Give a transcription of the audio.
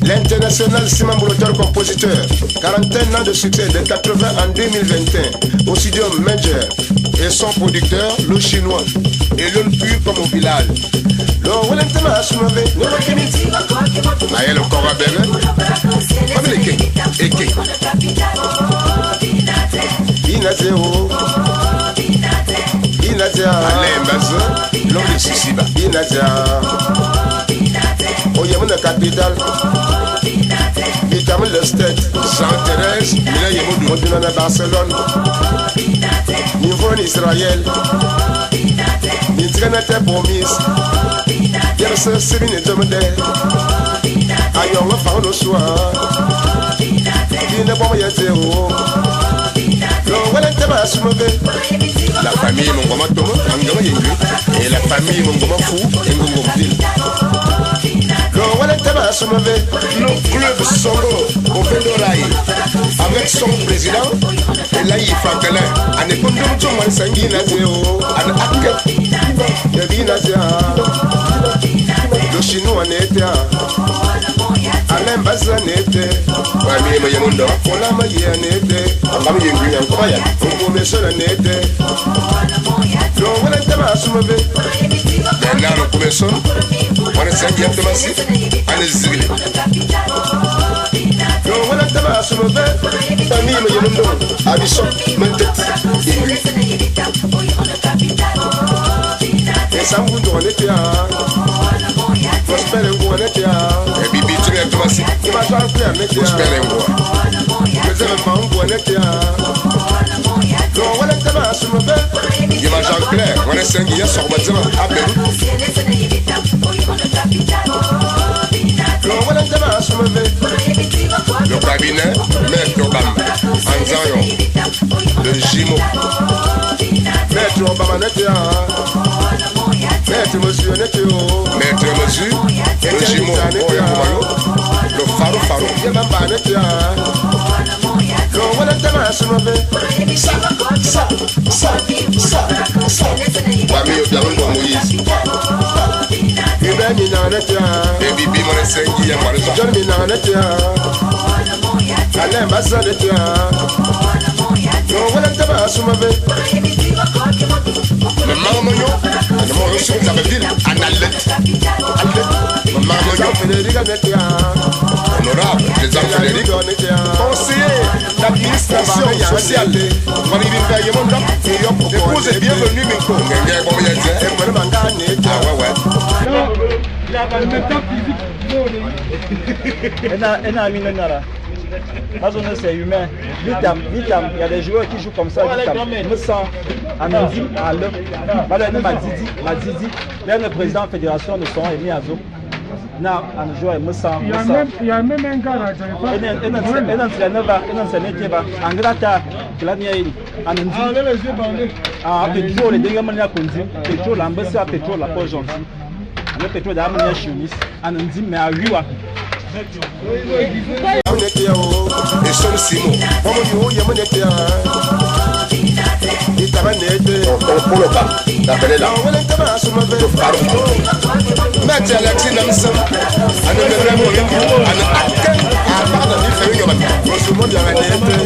L'international Simon Bouloteur compositeur, 41 ans de succès de 80 en 2021, au studio Major et son producteur, le chinois, et le pur comme au village. Le Wellington a soulevé, le Wakimiti, Maël le Corabelle, comme les Ké, Eke, Inazeo, Inazea, Alain Bazo, l'homme de Sisiba, Inazea, Oyamon la capitale. Vitamine le stade, Saint-Thérèse, Mila Yemou, Moduna à Barcelone, Niveau en Israël, Nitrena te promise, Yerse Sébine Jomede, Ayon le Pharaon au soir, Dine Bon Yatero, Le Wellington a soulevé. La famille Mongoma Tomo, Angama Yengu, et la famille Mongoma Fou, Ngongomdil. Le Wellington a soulevé. Le club Songo, au Vendoraï, avec son président, Elaï Frankelin, à l'époque de Mouton, Sangui Nazéo, à l'Akke, Yabi Nazéa, le Chinois en était, Alain Bazan était, Mamie Mayamundo, Olama Yen était, Mamie Yengu, Incroyable, Ogo Messon en était, le Wellington a soulevé. Bernard Okomesson, on est 5e de Massif, allez zigler. Le Wellington a soulevé, famille Mayamundo, Abisson, Mentet, et Samboundou en était à Prosper Ngo en était à et Bibi tu es de Massif, et ma soeur Claire en était à Prosper Ngo, les éléments Ngo en était à le Wellington a soulevé. Il m'a Jean-Claire, on est 5 hier sur Badzima, à Beyrouth. Le Wellington a soulevé. Le cabinet, Maître Obama, Anzayon, le Jimo, Maître Obama n'était à Maître Monsieur n'était au Maître Monsieur, le Jimo, le Faro, Yamamba n'était à le Wellington a soulevé. Ça. Famille bien bon Moïse. Et Bibi mon sengi ya mwana John Minana tia. Alain Bazan tia. No Wellington a soulevé. Maman Moyo, maman sur la ville, Analette. Maman Moyo, Frédéric tia. Honorable, les hommes Frédéric conseiller d'administration sociale. Épouse et bienvenue, Minko. Ah ouais. Il a pas le même temps physique. C'est humain. Vitam, il y a des joueurs qui jouent comme ça. Je me sens Anandi, à l'heure. Madidi, le président de la fédération de son Emi Azo. Il y a même un gars là, et son Simon, pour le bas, d'après là, Mathieu Alexis Namson, à ne vraiment à ne à part de l'île de ce monde la réalité.